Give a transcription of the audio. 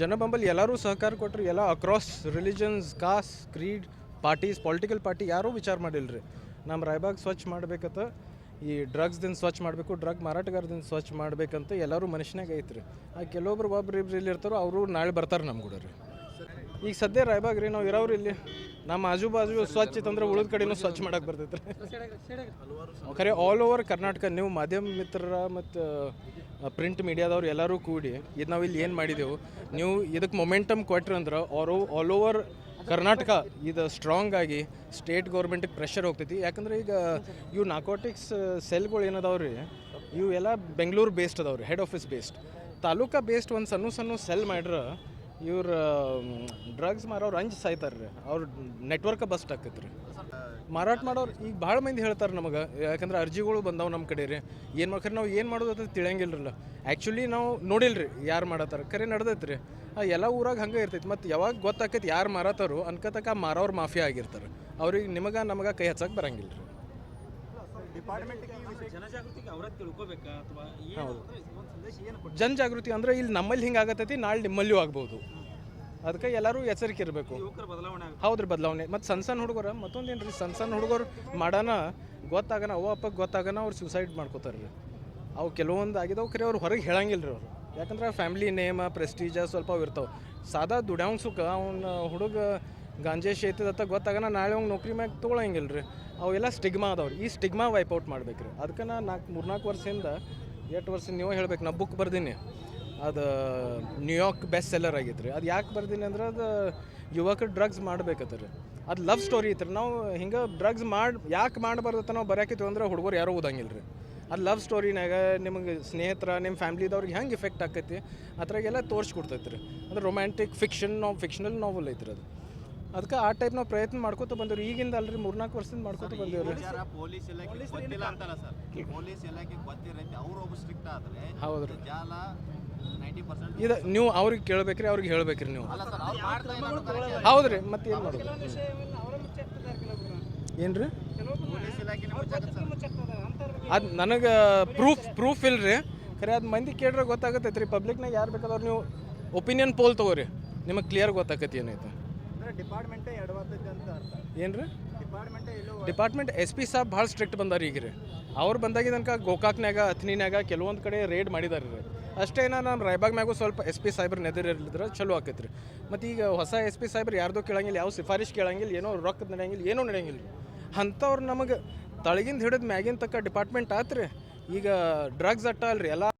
ಜನ ಬಂಬಲ್ಲಿ ಎಲ್ಲರೂ ಸಹಕಾರ ಕೊಟ್ಟರು. ಎಲ್ಲ across religions, cost, Creed, parties, political party ಯಾರೂ ವಿಚಾರ ಮಾಡಿಲ್ಲ ರೀ. ನಮ್ಮ ರಾಯಬಾಗ್ ಸ್ವಚ್ಛ ಮಾಡ್ಬೇಕಂತ, ಈ ಡ್ರಗ್ಸ್ದಿಂದ ಸ್ವಚ್ಛ ಮಾಡಬೇಕು, ಡ್ರಗ್ ಮಾರಾಟಗಾರದಿಂದ ಸ್ವಚ್ಛ ಮಾಡ್ಬೇಕಂತ ಎಲ್ಲರೂ ಮನುಷ್ಯನಾಗ ಐತ್ರಿ. ಆ ಕೆಲವೊಬ್ರು ಒಬ್ರು ಇಬ್ರು ಇಲ್ಲಿ ಇರ್ತಾರೋ ಅವರು ನಾಳೆ ಬರ್ತಾರೆ ನಮ್ಮ ಕೂಡ ರೀ. ಈಗ ಸದ್ಯ ರಾಯಬಾಗ್ ರೀ ನಾವು ಇರೋರು ಇಲ್ಲಿ, ನಮ್ಮ ಆಜು ಬಾಜು ಸ್ವಚ್ಛ ಇತ್ತಂದ್ರೆ ಉಳಿದ ಕಡೆನೂ ಸ್ವಚ್ಛ ಮಾಡಕ್ಕೆ ಬರ್ತೈತೆ ರೀ. ಖರೆ ಆಲ್ ಓವರ್ ಕರ್ನಾಟಕ ನೀವು ಮಾಧ್ಯಮ ಮಿತ್ರರ ಮತ್ತು ಪ್ರಿಂಟ್ ಮೀಡಿಯಾದವ್ರು ಎಲ್ಲರೂ ಕೂಡಿ ಇದು ನಾವು ಇಲ್ಲಿ ಏನು ಮಾಡಿದೆವು, ನೀವು ಇದಕ್ಕೆ ಮೊಮೆಂಟಮ್ ಕೊಟ್ರಿ ಅಂದ್ರೆ ಆಲ್ ಓವರ್ ಕರ್ನಾಟಕ ಇದು ಸ್ಟ್ರಾಂಗ್ ಆಗಿ ಸ್ಟೇಟ್ ಗೌರ್ಮೆಂಟಿಗೆ ಪ್ರೆಷರ್ ಹೋಗ್ತೈತಿ. ಯಾಕಂದ್ರೆ ಈಗ ಇವು ನಾಕೋಟಿಕ್ಸ್ ಸೆಲ್ಗಳು ಏನದಾವ್ರಿ, ಇವು ಎಲ್ಲ ಬೆಂಗಳೂರು ಬೇಸ್ಡ್ ಅದಾವ್ರಿ, head office based. Taluka based ಒಂದು ಸಣ್ಣ ಸೆಲ್ ಮಾಡ್ರೆ ಇವ್ರು ಡ್ರಗ್ಸ್ ಮಾರೋರು ಅಂಜ್ ಸಾಯ್ತಾರೆ ರೀ, ಅವ್ರ ನೆಟ್ವರ್ಕ್ ಬಸ್ಟ್ ಆಕೈತೆ ರೀ. ಮಾರಾಟ ಮಾಡೋರು ಈಗ ಭಾಳ ಮಂದಿ ಹೇಳ್ತಾರೆ ನಮಗೆ, ಯಾಕಂದ್ರೆ ಅರ್ಜಿಗಳು ಬಂದಾವೆ ನಮ್ಮ ಕಡೆ ರೀ. ಏನು ಮಾಡ್ತಾರೆ ನಾವು ಏನು ಮಾಡೋದು ಅಂತ ತಿಳಿಯಂಗಿಲ್ಲರಲ್ಲ. ಆ್ಯಕ್ಚುಲಿ ನಾವು ನೋಡಿಲ್ಲ ರೀ ಯಾರು ಮಾಡತ್ತಾರ, ಖರೆ ನಡೆದೈತೆ ರೀ. ಎಲ್ಲ ಊರಾಗ ಹಂಗೆ ಇರ್ತೈತಿ. ಮತ್ತು ಯಾವಾಗ ಗೊತ್ತಾಕೈತಿ ಯಾರು ಮಾರತಾರೋ ಅನ್ಕೋತಕ್ಕ ಮಾರೋರು ಮಾಫಿಯಾ ಆಗಿರ್ತಾರೆ. ಅವ್ರಿಗೆ ನಮಗೆ ಕೈ ಹಚ್ಚಕ್ಕೆ ಬರಂಗಿಲ್ಲ ರೀ. ಜನಜಾಗೃತಿ ಅಂದ್ರೆ ಇಲ್ಲಿ ನಮ್ಮಲ್ಲಿ ಹಿಂಗೆ ಆಗತೈತಿ, ನಾಳೆ ನಿಮ್ಮಲ್ಲಿಯೂ ಆಗ್ಬೋದು. ಅದಕ್ಕೆ ಎಲ್ಲರೂ ಎಚ್ಚರಿಕೆ ಇರಬೇಕು. ಹೌದ್ರಿ, ಬದಲಾವಣೆ. ಮತ್ತು ಸಣ್ಣ ಹುಡುಗರು ಮತ್ತೊಂದೇನು ರೀ, ಸಣ್ಣ ಹುಡುಗರು ಮಾಡೋಣ ಗೊತ್ತಾಗನ, ಅವ್ವ ಅಪ್ಪಗೆ ಗೊತ್ತಾಗನ ಅವ್ರು ಸೂಸೈಡ್ ಮಾಡ್ಕೋತಾರೆ ರೀ. ಅವು ಕೆಲವೊಂದು ಆಗಿದಾವೆ, ಖರೆ ಅವ್ರು ಹೊರಗೆ ಹೇಳಂಗಿಲ್ಲ ರೀ ಅವರು. ಯಾಕಂದ್ರೆ ಫ್ಯಾಮಿಲಿ ನೇಮ, ಪ್ರೆಸ್ಟೀಜ ಸ್ವಲ್ಪ ಅವು ಇರ್ತಾವೆ. ಸಾದಾ ದುಡ್ಯಾವ್ ಸುಖ ಅವ್ನ ಹುಡುಗ ಗಾಂಜೆ ಶೇತದತ್ತ ಗೊತ್ತಾಗನ ನಾಳೆ ಅವ್ನು ನೌಕರಿ ಮ್ಯಾಗ ತೊಗೊಳಂಗಿಲ್ಲ ರೀ. ಅವೆಲ್ಲ ಸ್ಟಿಗ್ಮಾ ಅದಾವ್ರಿ. ಈ ಸ್ಟಿಗ್ಮಾ ವೈಪೌಟ್ ಮಾಡ್ಬೇಕು ರೀ. ಅದಕ್ಕೆ ನಾನು 3-4 ವರ್ಷದಿಂದ 8 ವರ್ಷ ನೀವು ಹೇಳ್ಬೇಕು, ನಾ ಬುಕ್ ಬರ್ದೀನಿ. ಅದು ನ್ಯೂಯಾರ್ಕ್ ಬೆಸ್ಟ್ ಸೆಲ್ಲರ್ ಆಗೈತೆ ರೀ. ಅದು ಯಾಕೆ ಬರ್ದೀನಿ ಅಂದ್ರೆ ಅದು ಯುವಕರು ಡ್ರಗ್ಸ್ ಮಾಡ್ಬೇಕತ್ತ ರೀ. ಅದು ಲವ್ ಸ್ಟೋರಿ ಐತೆ ರೀ. ನಾವು ಹಿಂಗೆ ಡ್ರಗ್ಸ್ ಯಾಕೆ ಮಾಡಬಾರ್ದತ್ತ ನಾವು ಬರೋಕಿತ್ತು ಅಂದ್ರೆ ಹುಡುಗರು ಯಾರೂ ಓದಂಗಿಲ್ಲ ರೀ. ಅದು ಲವ್ ಸ್ಟೋರಿನಾಗ ನಿಮಗೆ ಸ್ನೇಹಿತರ, ನಿಮ್ಮ ಫ್ಯಾಮ್ಲಿದವ್ರಿಗೆ ಹೆಂಗೆ ಇಫೆಕ್ಟ್ ಆಕೈತಿ ಅದ್ರಾಗೆಲ್ಲ ತೋರಿಸ್ಕೊಡ್ತೈತೆ ರೀ. ಅಂದ್ರೆ ರೊಮ್ಯಾಂಟಿಕ್ ಫಿಕ್ಷನಲ್ ನಾವಲ್ ಐತೆ ರೀ ಅದು. ಅದಕ್ಕೆ ಆ ಟೈಪ್ ನಾವು ಪ್ರಯತ್ನ ಮಾಡ್ಕೋತ ಬಂದೇವ್ರಿ. ಈಗಿಂದ ಅಲ್ರಿ 3-4 ವರ್ಷದಿಂದ ಮಾಡ್ಕೋತ ಬಂದೇವ್ರಿ. ಹೌದ್ರಿ, ಇದು ನೀವು ಅವ್ರಿಗೆ ಕೇಳ್ಬೇಕ್ರಿ, ಅವ್ರಿಗೆ ಹೇಳ್ಬೇಕ್ರಿ ನೀವು. ಹೌದ್ರಿ, ಮತ್ತೆ ಏನು ಮಾಡೋದು ಏನ್ರಿ? ಅದು ನನಗೆ ಪ್ರೂಫ್ ಇಲ್ರಿ. ಖರೆ ಅದು ಮಂದಿ ಕೇಳ್ರೆ ಗೊತ್ತಾಗತ್ತೈತೆ ರೀ. ಪಬ್ಲಿಕ್ನಾಗ ಯಾರು ಬೇಕಾದವ್ರು ನೀವು ಒಪಿನಿಯನ್ ಪೋಲ್ ತೊಗೋರಿ, ನಿಮಗೆ ಕ್ಲಿಯರ್ ಗೊತ್ತಾಗತ್ತೆ ಏನೈತೆ. ಏನು ರೀ ಡಿಪಾರ್ಟ್ಮೆಂಟ್ SP ಸಾಬ್ ಭಾಳ ಸ್ಟ್ರಿಕ್ಟ್ ಬಂದಾರ ಈಗ ರೀ. ಅವ್ರು ಬಂದಾಗಿ ತನಕ ಗೋಕಾಕ್ನಾಗ, ಅಥಣಿನಾಗ ಕೆಲವೊಂದು ಕಡೆ ರೇಡ್ ಮಾಡಿದಾರೆ ರೀ. ಅಷ್ಟೇ ನಮ್ಮ ರಾಯಬಾಗ್ ಮ್ಯಾಗೂ ಸ್ವಲ್ಪ SP ಸಾಹೇಬ್ರು ನೆದರಿದ್ರೆ ಚಲೋ ಆಕೈತೆ ರೀ. ಮತ್ತು ಈಗ ಹೊಸ SP ಸಾಹೇಬ್ರು ಯಾರ್ದೂ ಕೇಳಂಗಿಲ್ಲ, ಯಾವ ಸಿಫಾರಿಶ್ ಕೇಳಂಗಿಲ್ಲ, ಏನೋ ರೊಕ್ಕದ ನಡೆಯಂಗಿಲ್ಲ, ಏನೂ ನಡೆಯಂಗಿಲ್ಲ ರೀ. ಅಂಥವ್ರು ನಮಗೆ ತಳಗಿಂದ ಹಿಡಿದು ಮ್ಯಾಗಿನ ತಕ್ಕ ಡಿಪಾರ್ಟ್ಮೆಂಟ್ ಆತ್ರಿ. ಈಗ ಡ್ರಗ್ಸ್ ಅಟ್ಟ ಅಲ್ರಿ, ಎಲ್ಲ